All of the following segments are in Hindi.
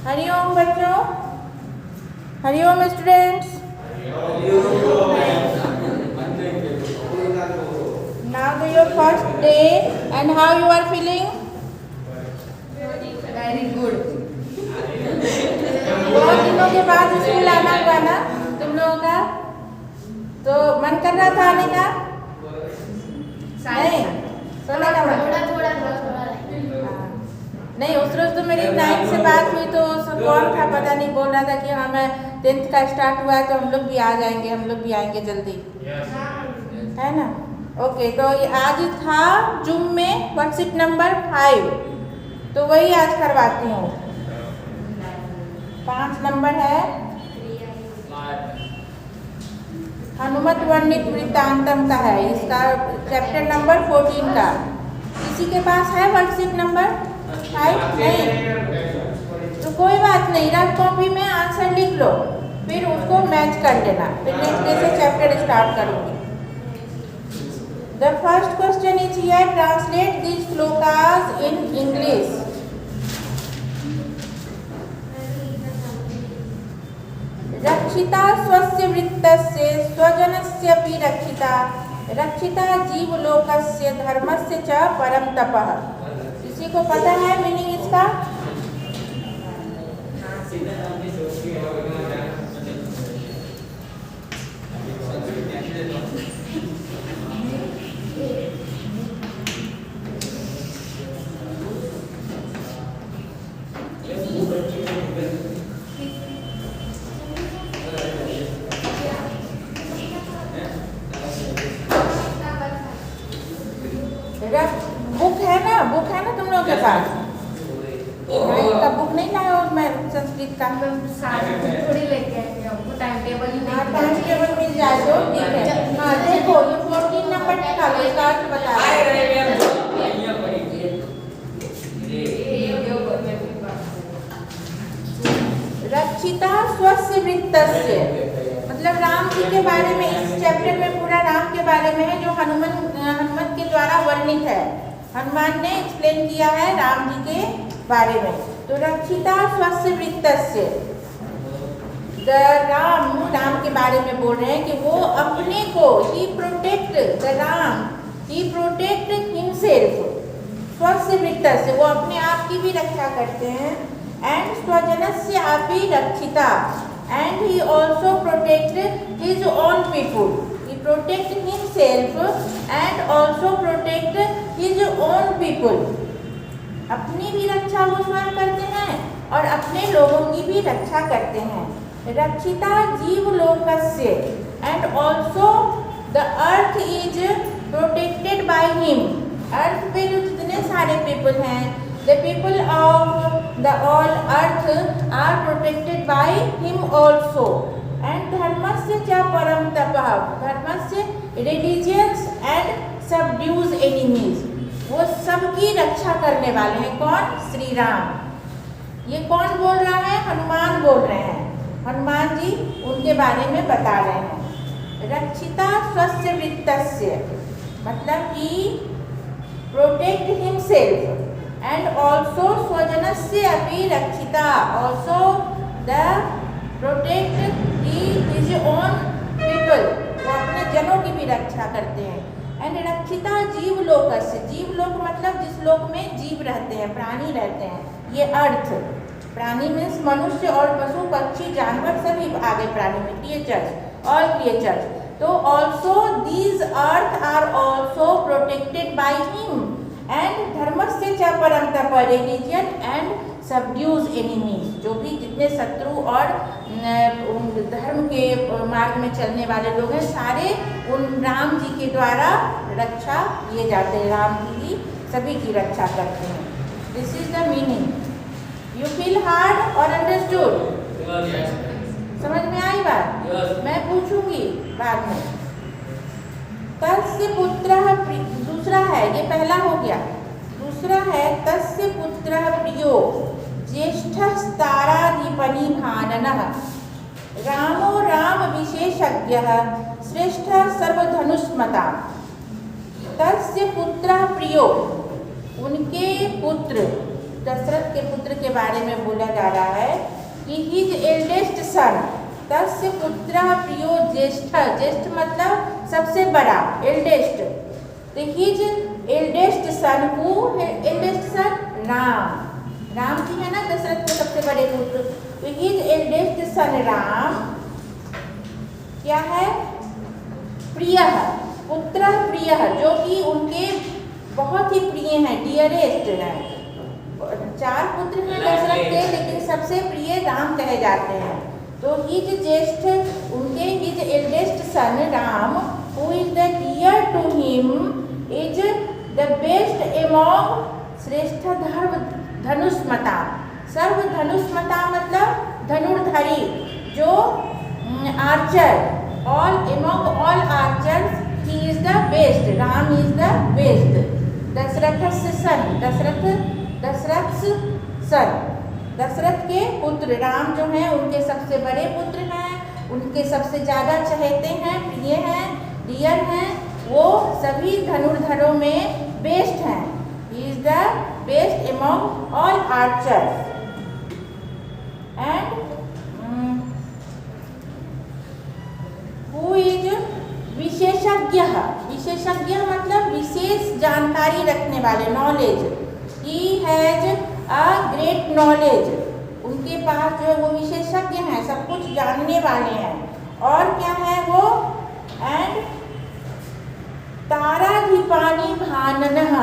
हरिओम बच्चों, Hariom students. Now to your first day and how you are feeling? Very good. बहुत दिनों के बाद स्कूल आना हुआ ना तुम लोगों का, तो मन कर रहा था आने का? नहीं, सोने का मन? नहीं, उस रोज तो मेरी 9 से बात हुई तो कौन था पता नहीं, बोल रहा था कि हाँ मैं 10th का स्टार्ट हुआ है तो हम लोग भी आ जाएंगे, हम लोग भी आएंगे जल्दी, है ना? ओके, तो आज था जूम में वर्कशीट नंबर 5, तो वही आज करवाती हूँ। 5 नंबर है हनुमत वर्णित वृत्तांतम का है, इसका चैप्टर नंबर 14 का। किसी के पास है वर्कशीट नंबर 5? नहीं, तो कोई बात नहीं, रफ कॉपी में आंसर लिख लो, फिर उसको मैच कर लेना, फिर नेक्स्ट डे से चैप्टर स्टार्ट करूँगी। The first question is here, translate these shlokas in English. रक्षिता स्वस्य वृत्तस्य स्वजनस्यपि रक्षिता, रक्षिता जीवलोकस्य धर्मस्य च परम तपः। किसी को पता है मीनिंग इसका? बुक है ना तुम लोगों के पास? का बुक नहीं लाया और मैं संस्कृत का थोड़ी लेके आएंगे, हमको टाइम टेबल ही नहीं। टाइम टेबल मिल जाए तो ठीक है। हाँ देखो, ये 14 नंबर निकालो, इसका अर्थ बता दो। रक्षिता स्वस्य वृत्तस्य, मतलब राम जी के बारे में, इस चैप्टर में पूरा राम के बारे में है जो हनुमत के द्वारा वर्णित है। हनुमान ने एक्सप्लेन किया है राम जी के बारे में। तो रक्षिता स्वस्य वृत्तस्य, राम के बारे में बोल रहे हैं कि वो अपने को, ही protect the Ram, he protect himself, स्वस्य वृत्तस्य, वो अपने आप की भी रक्षा करते हैं। एंड स्वजनस्य अपि रक्षिता, and he also protect his own people, he protect himself and also protect his own people। अपनी भी रक्षा वो स्वयं करते हैं और अपने लोगों की भी रक्षा करते हैं। रक्षिता जीवलोकस्य, and also the earth is protected by him, earth पे जो जितने सारे पीपल हैं, the people of the all earth are protected by him also. And धर्मस्य च परम तपः, धर्मस्य रिलीजियंस एंड सबड्यूज एनिमीज, वो सबकी रक्षा करने वाले हैं। कौन? श्री राम। ये कौन बोल रहा है? हनुमान बोल रहे हैं। हनुमान जी उनके बारे में बता रहे हैं। रक्षिता स्वस्य वृत्तस्य, मतलब कि प्रोटेक्ट हिमसेल्फ एंड ऑल्सो स्वजनस्य अपि रक्षिता, also the protect his own people, वो अपने जनों की भी रक्षा करते हैं। एंड रक्षिता जीवलोकस्य, जीवलोक मतलब जिस लोक में जीव रहते हैं, प्राणी रहते हैं, ये अर्थ, प्राणी मीन्स मनुष्य और पशु पक्षी जानवर सभी आ गए प्राणी में, क्रिएचर्स, ऑल क्रिएचर्स। तो also these earth are also protected by him and धर्मस्य च परम तपः, रिलीजियन एंड सबड्यूज एनिमीज, जो भी जितने शत्रु और धर्म के मार्ग में चलने वाले लोग हैं, सारे उन राम जी के द्वारा रक्षा किए जाते हैं। राम जी की सभी की रक्षा करते हैं। This is the meaning. You feel hard और अंडरस्टूड? समझ में आई बात? मैं पूछूंगी बाद में। तस्य पुत्रः, दूसरा है, ये पहला हो गया। दूसरा है तस्य पुत्रः प्रियो ज्येष्ठस्ताराधिपनि भाननः, रामो राम विशेषज्ञः श्रेष्ठ सर्वधनुष्मता। तस्य पुत्रः प्रियो, उनके पुत्र, दशरथ के पुत्र के बारे में बोला जा रहा है कि हिज एल्डेस्ट सन, तस्य पुत्रः प्रियो ज्येष्ठ, ज्येष्ठ मतलब सबसे बड़ा, एल्डेस्ट। तो his eldest son, who eldest son? Ram, Ram ji है ना दशरथ के सबसे बड़े पुत्र। तो हिज एल्डेस्ट सन राम क्या है? प्रिय, पुत्र प्रिय, जो कि उनके बहुत ही प्रिय हैं, डियरेस्ट हैं। 4 पुत्र हैं दशरथ के, लेकिन सबसे प्रिय राम कहे जाते हैं। तो हिज ज्येष्ठ, उनके his eldest son Ram, who is the dear to him, is the best among, श्रेष्ठ धनुष्मता। सर्व धनुष्मता मतलब धनुर्धारी, जो archer, all among all archers he is the best, Ram is the best. Dasharatha son, Dasharatha son, Dasharatha के पुत्र राम जो हैं उनके सबसे बड़े पुत्र हैं, उनके सबसे ज़्यादा चहेते हैं, प्रिय हैं, डियर हैं। वो सभी धनुर्धरों में बेस्ट हैं। ही is the best among all archers and who is विशेषज्ञ, विशेषज्ञ मतलब विशेष जानकारी रखने वाले, knowledge. He has a great knowledge, उनके पास जो है वो विशेषज्ञ हैं, सब कुछ जानने वाले हैं। और क्या है वो? एंड ताराधिपानि भाननः,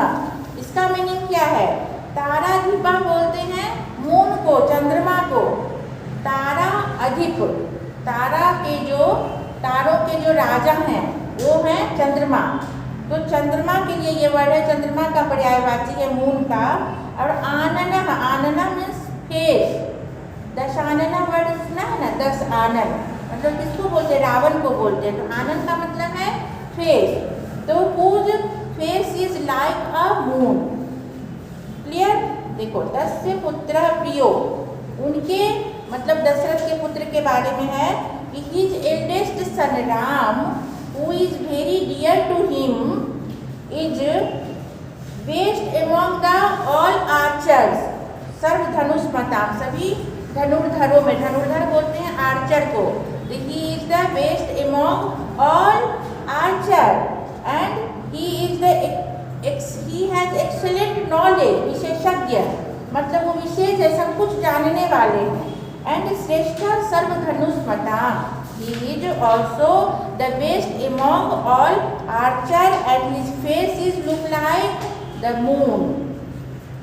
इसका मीनिंग क्या है? ताराधिपा बोलते हैं मून को, चंद्रमा को। तारा अधिप, तारा के जो, तारों के जो राजा हैं वो हैं चंद्रमा। तो चंद्रमा के लिए ये वर्ड है, चंद्रमा का पर्यायवाची है मून का। और आनन, आनना मीन्स फेस, दशानना वर्ड सुना है ना, 10 आनन, मतलब किसको बोलते हैं? रावण को बोलते हैं। तो आनन का मतलब है फेस। तो whose face is like a moon. Clear? देखो, तस्य पुत्र प्रियो, उनके मतलब दशरथ के पुत्र के बारे में है कि his eldest son Ram, who is very dear to him, is best among the all archers, सर्व धनुष्मता, सभी धनुर्धरों में, धनुर्धर बोलते हैं आर्चर को। He is the best among all archer and he is the he has excellent knowledge, विशेषज्ञ मतलब वो विशेष है, सब कुछ जानने वाले हैं। एंड श्रेष्ठ सर्व धनुष्मता, he is also the best among all archer and his face is look like the moon.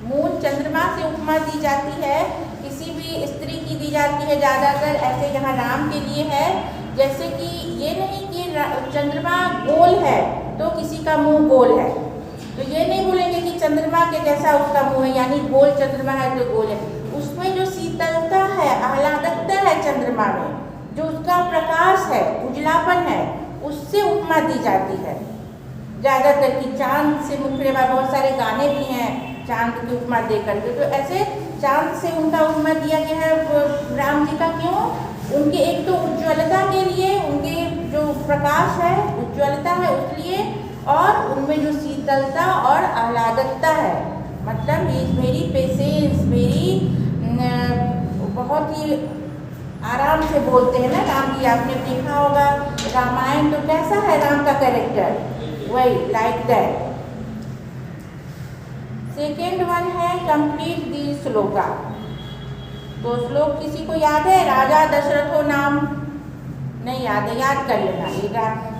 Moon चंद्रमा से उपमा दी जाती है, किसी भी स्त्री की दी जाती है ज़्यादातर, ऐसे यहाँ राम के लिए है। जैसे कि ये नहीं कि चंद्रमा गोल है तो किसी का मुंह गोल है, तो ये नहीं बोलेंगे कि चंद्रमा के जैसा उसका मुंह है, यानी गोल चंद्रमा है तो गोल है। उसमें जो शीतलता है, आह्लादकता है चंद्रमा में, जो उसका प्रकाश है, उजलापन है, उससे उपमा दी जाती है ज़्यादातर। कि चांद से मुखड़ेबा, बहुत सारे गाने भी हैं चांद की उपमा दे करके, तो ऐसे चांद से उनका उपमा दिया गया है राम जी का। क्यों? उनके एक तो उज्ज्वलता के लिए, उनके जो प्रकाश है उज्ज्वलता है उसलिए, और उनमें जो शीतलता और आह्लादकता है, मतलब he is very patience, very बहुत ही आराम से बोलते हैं ना राम जी। आपने देखा होगा रामायण, तो कैसा है राम का कैरेक्टर, वही लाइक दैट। सेकेंड वन है कंप्लीट दी श्लोका। तो श्लोक किसी को याद है? राजा दशरथो नाम, नहीं याद है, याद कर लेना,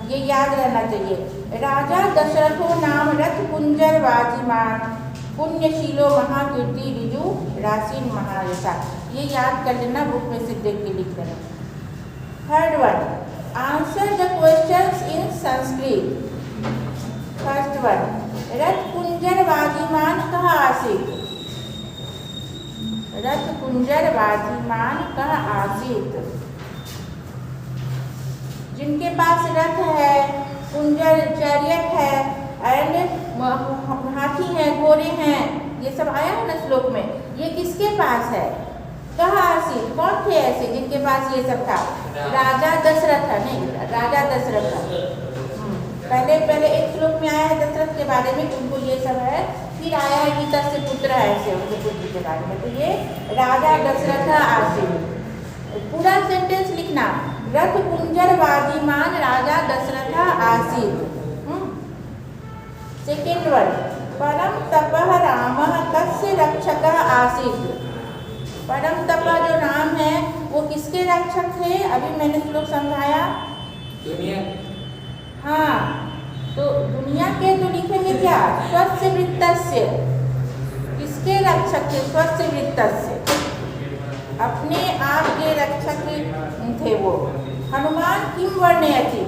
ये याद रहना चाहिए। राजा दशरथो नाम रथ कुंजर वाजिमान, पुण्यशीलो महाकीर्ति ऋजु रासीन महायशा। ये याद कर लेना, बुक में से देख के लिख लेना। Third one, answer the questions in Sanskrit. First one, रथ कुंजर वाजिमान कह आसीत, रथ कुंजर वाजिमान कह आसीत। जिनके पास रथ है, कुंजर चैरियट है, एंड हाथी है, घोड़े हैं, ये सब आया है ना श्लोक में, ये किसके पास है? कहा आसीत, कौन थे ऐसे जिनके पास ये सब था? राजा दशरथ, नहीं राजा दशरथ। पहले एक श्लोक में आया है दशरथ के बारे में, उनको ये सब है फिर आया है कि तस्य पुत्र ऐसे उनके पुत्र के बारे में। तो ये राजा दशरथ आसीत। पूरा सेंटेंस लिखना, रथ कुंजर वादिमान राजा दशरथ आसीत। सेकेंड वर्ड, परम तपः रामः कस्य रक्षकः आसीत। परम तपः जो राम है वो किसके रक्षक थे? अभी मैंने श्लोक समझाया, दुनिया। हाँ, तो दुनिया के तो लिखेंगे क्या? स्वस्य वृत्तस्य। किसके रक्षक थे? स्वस्य वृत्तस्य, अपने आप के रक्षक थे वो। हनुमान किम वर्णयति,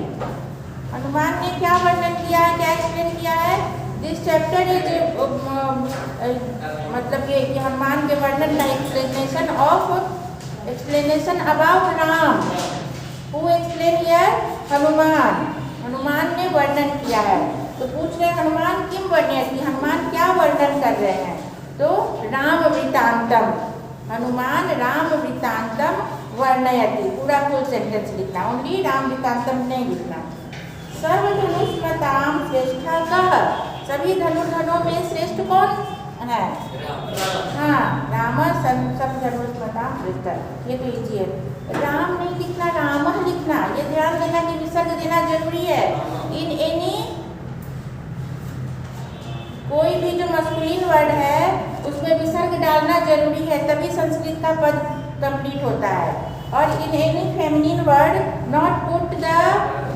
हनुमान ने क्या वर्णन किया है, क्या एक्सप्लेन किया है? दिस चैप्टर इज मतलब ये कि हनुमान के वर्णन का explanation about Ram. Who explain here? Hanuman. Hanuman ने वर्णन किया है। तो पूछ रहे हनुमान किम वर्णयति, हनुमान क्या वर्णन कर रहे हैं? तो राम वृत्तांतम, हनुमान राम वृत्तांतम वर्णयति। पूरा फुल सेंटेंस लिखना, ओनली राम वृत्तांतम नहीं लिखना। सर्वधनुष्मताम श्रेष्ठा कः, सभी धनुर्धनों में श्रेष्ठ कौन है? हाँ, राम सब धनुष्मताम श्रेष्ठ। ये तो इजी है, राम नहीं लिखना, रामः लिखना। ये ध्यान देना कि विसर्ग देना जरूरी है। इन एनी कोई भी जो मस्कुलिन वर्ड है उसमें विसर्ग डालना जरूरी है, तभी संस्कृत का पद कंप्लीट होता है। और in any feminine word not put the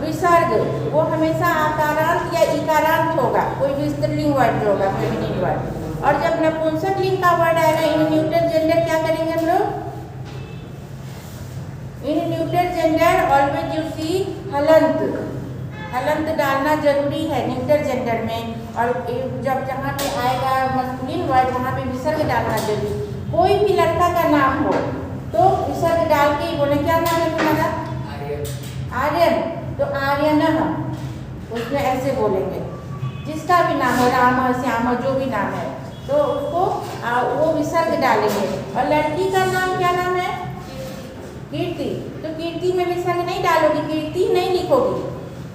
विसर्ग, वो हमेशा आकारांत या इकारांत होगा, कोई भी स्त्रीलिंग वर्ड जो होगा फेमिनिन वर्ड। और जब नपुंसक लिंग का वर्ड आएगा इन न्यूटर जेंडर, क्या करेंगे हम लोग? इन neuter gender always you see हलंत, हलंत डालना जरूरी है न्यूटर जेंडर में। और जब जहाँ पे आएगा मस्कुलिन वर्ड वहाँ पे विसर्ग डालना जरूरी। कोई भी लड़का का नाम हो तो विसर्ग डाल के ही बोले। क्या नाम है तुम्हारा? आर्यन, तो आर्यनः, उसमें ऐसे बोलेंगे। जिसका भी नाम हो, राम श्याम जो भी नाम है, तो उसको वो विसर्ग डालेंगे। और लड़की का नाम क्या नाम है? कीर्ति, तो कीर्ति में विसर्ग नहीं डालोगी, कीर्ति नहीं लिखोगी,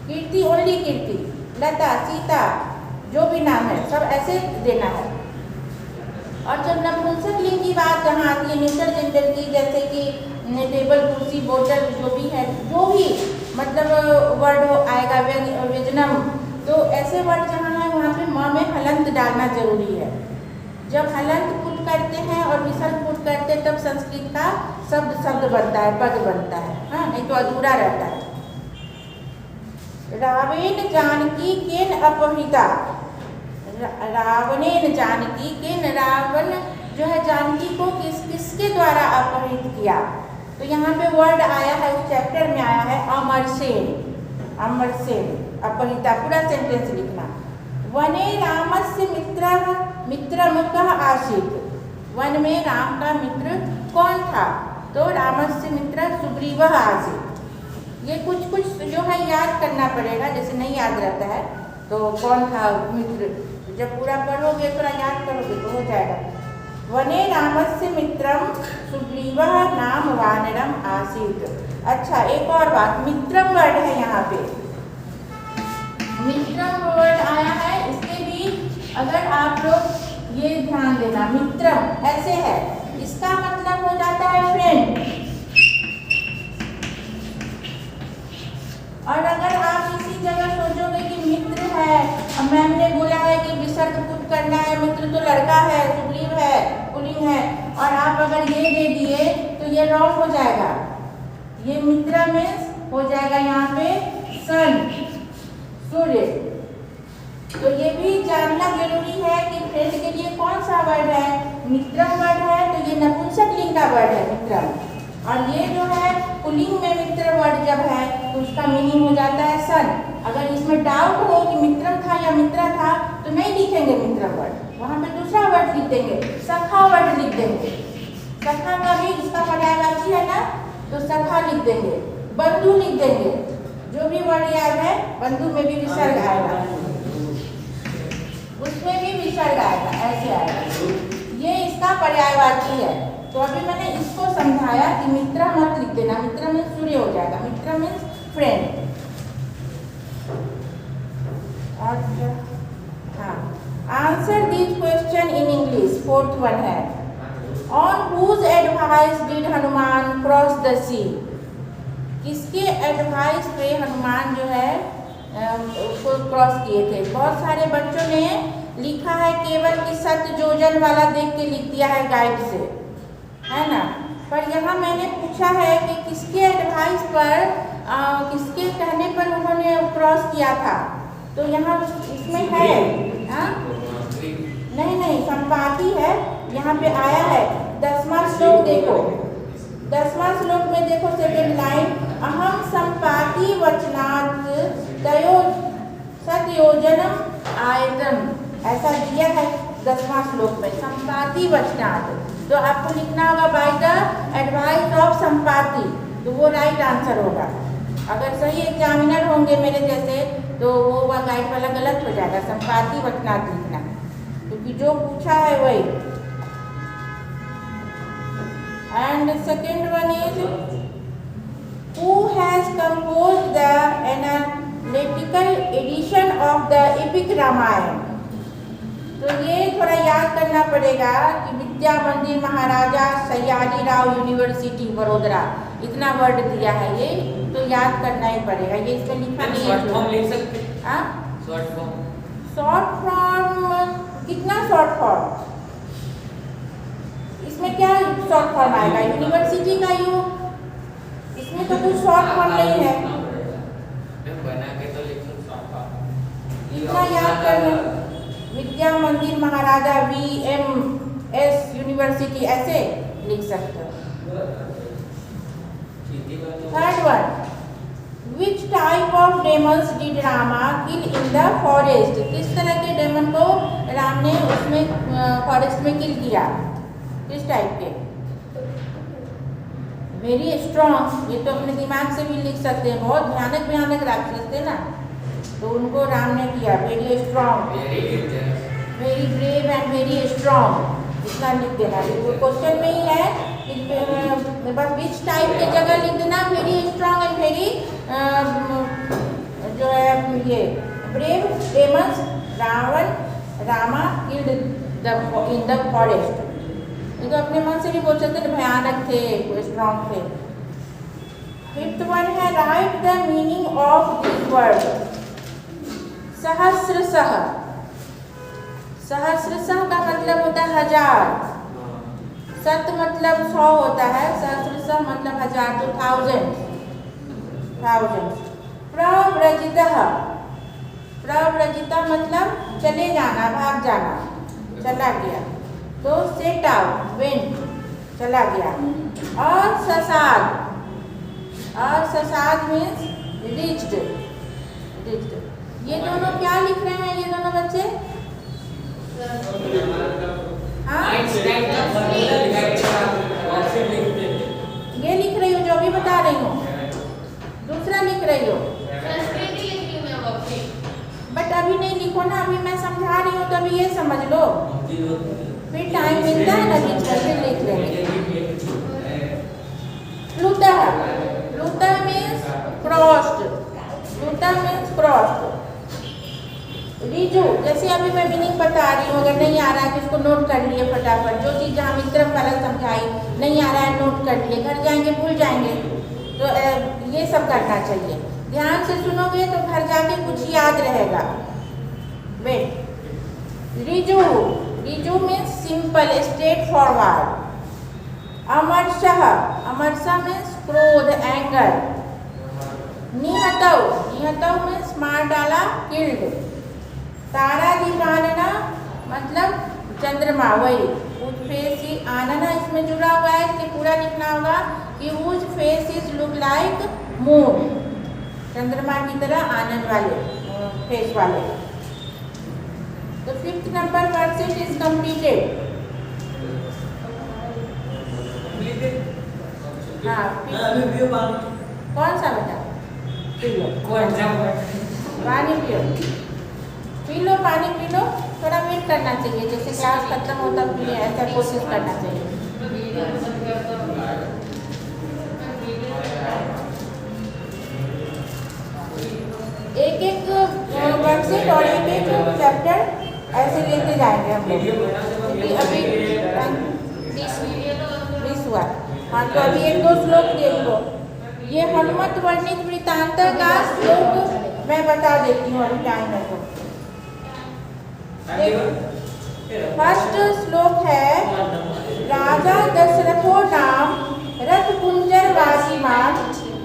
कीर्ति ओनली कीर्ति। लता, सीता, जो भी नाम है सब ऐसे देना है। और जब नपुंसक लिंग की बात जहाँ आती है न्यूट्रल जेंडर की, जैसे कि टेबल, कुर्सी, बोतल, जो भी है, जो भी मतलब वर्ड आएगा, व्यंजनम, तो ऐसे वर्ड जहाँ है वहाँ पे म में हलंत डालना जरूरी है। जब हलंत पुट करते हैं और विसर्ग पुट करते हैं तब संस्कृत का शब्द बनता है, पद बनता है। हाँ, नहीं तो अधूरा रहता है। रावेण जानकी केन अपहृता, रावणेन जानकी केन, रावण जो है जानकी को किसके द्वारा अपहृत किया? तो यहाँ पे वर्ड आया है, उस चैप्टर में आया है अमरसेन, अमरसेन अपहृता। पूरा सेंटेंस लिखना। वने रामस्य मित्रम कः आसीत्, वन में राम का मित्र कौन था? तो रामस्य मित्र सुग्रीवः आसीत्। ये कुछ जो है याद करना पड़ेगा, जैसे नहीं याद रहता है तो कौन था मित्र, जब पूरा पढ़ोगे थोड़ा याद करोगे तो हो जाएगा। वने रामस्य मित्रम सुग्रीवः नाम वानरम आसीत्। अच्छा, एक और बात, मित्रम वर्ड है यहाँ पे, मित्रम वर्ड आया है, इसके भी अगर आप लोग ये ध्यान देना, मित्रम ऐसे है, इसका मतलब हो जाता है फ्रेंड। और अगर आप इसी जगह सोचोगे कि मित्र है, मैम ने बोला है कि विसर्ग पुट करना है, मित्र तो लड़का है, सुग्रीव है, पुल्लिंग है, और आप अगर ये दे दिए तो ये रॉन्ग हो जाएगा। ये मित्र मीन्स हो जाएगा यहाँ पे सन, सूर्य। तो ये भी जानना जरूरी है कि फ्रेंड के लिए कौन सा वर्ड है? मित्रम वर्ड है, तो ये नपुंसक लिंग का वर्ड है मित्रम। और ये जो है पुल्लिंग में मित्र वर्ड जब है तो उसका मीनिंग हो जाता है सन। अगर इसमें डाउट हो कि मित्रम था या मित्रा था तो नहीं लिखेंगे मित्रम वर्ड, वहाँ पे दूसरा वर्ड लिख देंगे, सखा वर्ड लिख देंगे। सखा का भी इसका पर्यायवाची है ना, तो सखा लिख देंगे, बंधु लिख देंगे। जो भी वर्ड याद है, बंधु में भी विसर्ग आएगा, उसमें भी विसर्ग आएगा, ऐसे आएगा। ये इसका पर्यायवाची है। तो अभी मैंने इसको समझाया कि मित्र मत लिख देना, मित्र मीन्स सूर्य हो जाएगा, मित्र मीन्स फ्रेंड। और हाँ, answer this question in English. Fourth one है, on whose advice did Hanuman cross the sea. किसके एडवाइस पे हनुमान जो है उसको क्रॉस किए थे। बहुत सारे बच्चों ने लिखा है केवल कि सत्य योजन वाला देख के लिख दिया है गाइड से, है ना। पर यहाँ मैंने पूछा है कि किसके एडवाइस पर किसके कहने पर उन्होंने क्रॉस किया था। तो यहाँ इसमें है नहीं संपाति है, यहाँ पे आया है। 10वां श्लोक देखो, 10वां श्लोक में देखो सेकेंड लाइन, अहम संपाति वचनात् तयो सतयोजनम आयतम, ऐसा दिया है 10वां श्लोक में, संपाति वचनात्। तो आपको लिखना होगा by the advice of Sampati, तो वो राइट आंसर होगा। अगर सही एग्जामिनर होंगे मेरे जैसे तो वो गाइड वाला गलत हो जाएगा, संपाति वचनात् लिखना, क्योंकि जो पूछा है वही। And second one is, who has composed the analytical edition of the epic Ramayana. तो ये थोड़ा याद करना पड़ेगा कि विद्या मंदिर महाराजा सयाजी राव यूनिवर्सिटी वडोदरा, इतना वर्ड दिया है ये, तो याद करना ही पड़ेगा। ये इसमें लिखा नहीं है। शॉर्ट फॉर्म लिख सकते हैं? शॉर्ट फॉर्म कितना शॉर्ट फॉर्म? इसमें क्या शॉर्ट फॉर्म आएगा? यूनिवर्सिटी का यू, इसमें तो कुछ शॉर्ट फॉर्म नहीं है। बना के तो लिख सकते शॉर्ट फॉर्म। इतना याद करना, विद्या मंदिर महाराजा VMS यूनिवर्सिटी, ऐसे लिख सकते हो। Third one, which type of Demons did Rama kill in the forest. किस तरह के डेमन को राम ने उसमें फॉरेस्ट में किल किया, किस टाइप के? वेरी स्ट्रॉन्ग, ये तो अपने दिमाग से भी लिख सकते हैं। बहुत भयानक भयानक राक्षस थे ना, तो उनको राम ने किया very strong, very brave and very strong, इतना लिख देना। तो क्वेश्चन में ही है कि बस विच टाइप की जगह लिख देना, वेरी स्ट्रॉन्ग एंड वेरी जो है ये brave Demons Rama killed in the forest. ये तो अपने मन से भी बोल सकते थे, भयानक थे, स्ट्रॉन्ग थे। फिफ्थ वन है, right the meaning of this word. सहस्रशः, सहस्रशः का मतलब होता है हजार, सत मतलब 100 होता है, सहस्रशः मतलब हजार, तो थाउजेंड। प्रव्रजितः, प्रव्रजिता मतलब चले जाना, भाग जाना, चला गया, तो सेट आउट, वेंट, चला गया। और ससाद, और ससाद मीन्स रीच्ड, ये दोनों क्या लिख रहे हैं ये दोनों बच्चे? हाँ, ये लिख रही हूँ जो भी बता रही हूँ, दूसरा लिख रही हो, बट अभी नहीं लिखो ना, अभी मैं समझा रही हूँ, तो अभी ये समझ लो, फिर टाइम मिलता है ना बीच में, फिर लिख लेंगे। प्लूतः, प्लूतः मीन्स क्रॉस्ड, प्लूतः मीन्स क्रॉस्ड। रीजू, जैसे अभी मैं मीनिंग बता रही हूँ, अगर नहीं आ रहा है तो उसको नोट कर लिए फटाफट। जो चीज़ जहाँ मित्रम वाला समझाई नहीं आ रहा है नोट कर लिए, घर जाएंगे भूल जाएंगे, तो ये सब करना चाहिए। ध्यान से सुनोगे तो घर जाके कुछ याद रहेगा। वेट, रीजू, रीजू मीन्स सिंपल, स्ट्रेट फॉरवर्ड। अमर्षः, अमर्षः मीन्स क्रोध, एंगर। निहतौ, निहतौ मीन्स मार डाला, किल्ड। तारादीपानना मतलब चंद्रमा, वही। उज फेस इज आनना इसमें जुड़ा हुआ है, इसलिए पूरा लिखना होगा कि उज face is look like moon, चंद्रमा की तरह आनंद वाले फेस वाले। तो fifth number worksheet is completed. हाँ, कौन सा बेटा? पानी पियो, पी लो, पानी पी लो, थोड़ा वेट करना चाहिए, जैसे क्लास खत्म होता है ऐसा कोशिश करना चाहिए। एक एक वर्कशीट और एक एक चैप्टर ऐसे लेते जाएंगे हम लोग, क्योंकि अभी 20 हुआ। हाँ, तो अभी 1-2 श्लोक देख लो। ये हनुमत वर्णित वृत्तांत का श्लोक मैं बता देती हूँ, अभी टाइम है तो। फर्स्ट श्लोक है, राजा दशरथो नाम रथ कुंजर वासीमान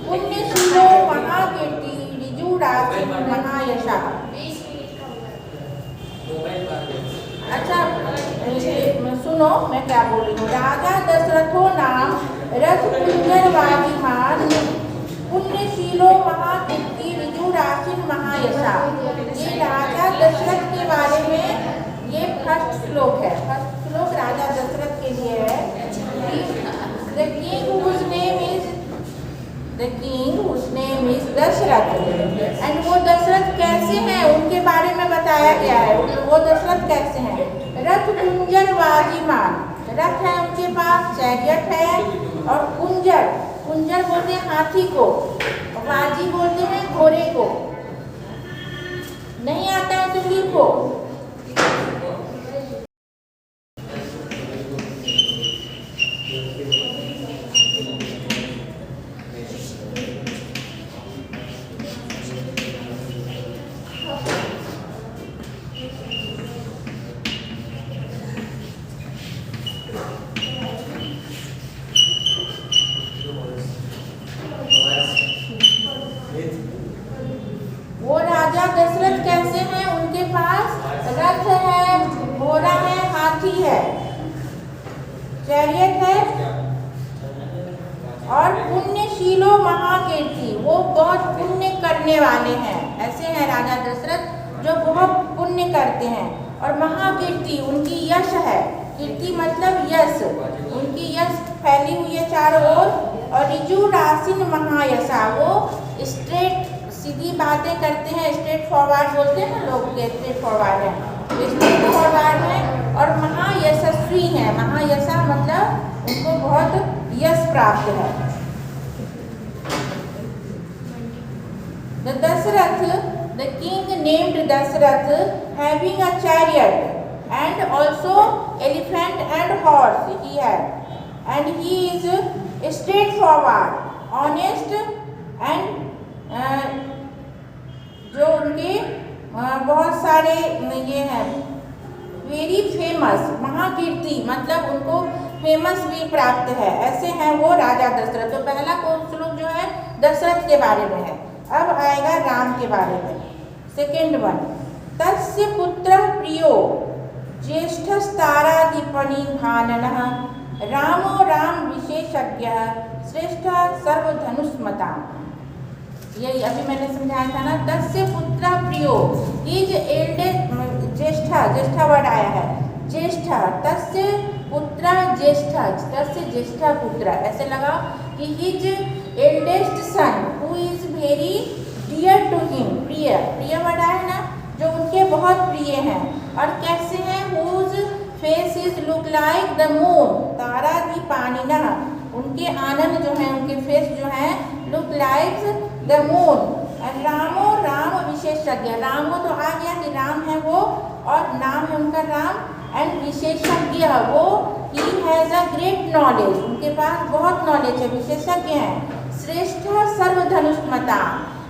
पुण्यशीलो महाकीर्ति ऋजु राशि महायशा। अच्छा सुनो मैं क्या बोल रही हूँ। राजा दशरथो नाम रथ कुंजर वासीमान पुण्यशीलो महाकीर्ति ऋजु राशि महायशा। ये राजा दशरथ के बारे में ये फर्स्ट श्लोक है। फर्स्ट श्लोक राजा दशरथ के लिए है। The king whose name is Dasharatha, and वो दशरथ कैसे हैं उनके बारे में बताया गया है। वो दशरथ कैसे हैं? रथ कुंजर वाजीमान, रथ है उनके पास, चैरियट है, और कुंजर, कुंजर बोलते हैं हाथी को, वाजी बोलते हैं घोड़े को। नहीं आता है तो लिखो। वो राजा दशरथ कैसे हैं? उनके पास रथ है, घोड़ा है, हाथी है, चैरियट है, और पुण्यशीलो महाकीर्ति, वो बहुत पुण्य करने वाले हैं। ऐसे हैं राजा दशरथ जो बहुत पुण्य करते हैं। और महाकीर्ति उनकी यश है, कीर्ति मतलब यश, उनकी यश फैली हुई है चारों ओर। और ऋजु रासिन महायशा, वो स्ट्रेट सीधी बातें करते हैं, स्ट्रेट फॉरवर्ड बोलते हैं ना लोग, स्ट्रेट फॉरवर्ड है, स्ट्रेट फॉरवर्ड है। और महायशस्वी है, महायशा मतलब उनको बहुत यश प्राप्त है। The Dasharatha, the king named Dasharatha having a chariot and also elephant and horse he had, and he is straightforward, honest and जो उनके बहुत सारे ये हैं, वेरी फेमस, महाकीर्ति मतलब उनको फेमस भी प्राप्त है। ऐसे हैं वो राजा दशरथ। तो पहला श्लोक जो है दशरथ के बारे में है। अब आएगा राम के बारे में। सेकेंड वन, तस्य पुत्र प्रियो ज्येष्ठस्ताराधिपनि भाननः रामो राम विशेषज्ञ श्रेष्ठ सर्वधनुष्मता। यही अभी मैंने समझाया था ना। तस्य पुत्र प्रियो, हिज एल्डेस्ट, ज्येष्ठा वर्ड आया है, ज्येष्ठा, तस्य पुत्र ज्येष्ठा, तस्य ज्येष्ठा पुत्र, ऐसे लगा कि his eldest son who is very dear to him, प्रिय, प्रिय वर्ड आया ना, जो उनके बहुत प्रिय हैं। और कैसे हैं? Whose face is look like the moon ताराधिपानिना, उनके आनंद जो है, उनके फेस जो है लुक लाइक द मून। रामो राम विशेषज्ञ, रामो तो आ गया कि राम है वो, और नाम है उनका राम, एंड विशेषज्ञ वो, he has a great knowledge, उनके पास बहुत नॉलेज है, विशेषज्ञ हैं। श्रेष्ठ सर्वधनुष्मता,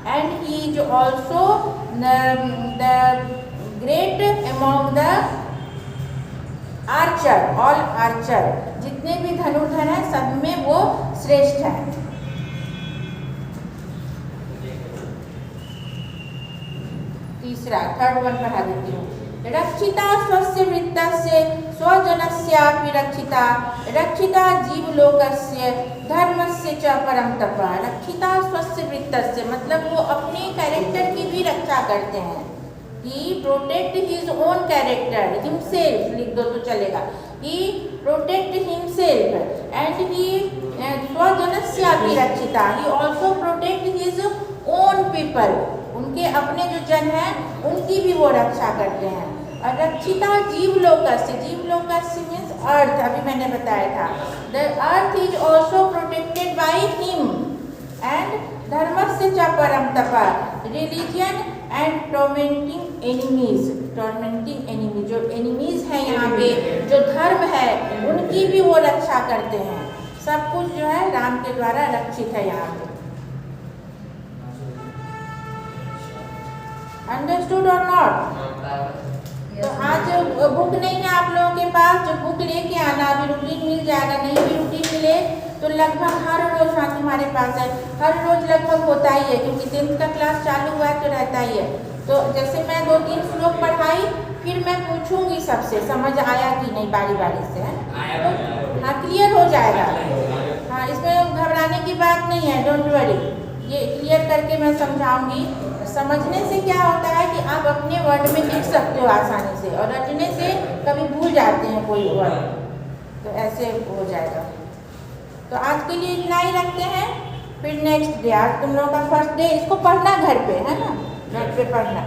and he is also the great among the archer, all archer, जितने भी धनुर्धर हैं सब में वो श्रेष्ठ है। तीसरा, थर्ड वन पढ़ा देती हूँ। रक्षिता स्वस्य वृत्तस्य स्वजनस्यापि रक्षिता, रक्षिता जीवलोकस्य धर्मस्य च परम तप। रक्षिता स्वस्य वृत्तस्य मतलब वो अपने कैरेक्टर की भी रक्षा करते हैं। He protect his own character, himself लिख दो तो चलेगा। He protect himself and he स्वजनस्यापि रक्षिता, he also protect his own people, उनके अपने जो जन हैं उनकी भी वो रक्षा करते हैं। और रक्षिता जीवलोकस्य, जीवलोकस्य मीन्स अर्थ, अभी मैंने बताया था। The earth is also protected by him and धर्मस्य च परम तप, religion and tormenting enemies, tormenting enemy, जो एनिमीज हैं यहाँ पे, जो धर्म है उनकी भी वो रक्षा करते हैं। सब कुछ जो है राम के द्वारा रक्षित है यहाँ पे। अंडरस्टूड और नॉट? तो आज बुक नहीं है आप लोगों के पास, जो बुक लेके आना, अभी रूटीन मिल जाएगा। नहीं भी रूटीन मिले तो लगभग हर रोज हाँ तुम्हारे पास है, हर रोज लगभग होता ही है, क्योंकि 10th का क्लास चालू हुआ है तो रहता ही है। तो जैसे मैं 2-3 श्लोक पढ़ाई, फिर मैं पूछूंगी सबसे समझ आया कि नहीं, बारी बारी से है तो हाँ क्लियर हो जाएगा। हाँ, इसमें घबराने की बात नहीं है, डोंट वरी, ये क्लियर करके मैं समझाऊंगी। समझने से क्या होता है कि आप अपने वर्ड में लिख सकते हो आसानी से, और रटने से कभी भूल जाते हैं कोई वर्ड, तो ऐसे हो जाएगा। तो आज के लिए इतना ही रखते हैं, फिर नेक्स्ट डे, आज तुम लोगों का फर्स्ट डे, इसको पढ़ना घर पे, है ना, घर पे पढ़ना।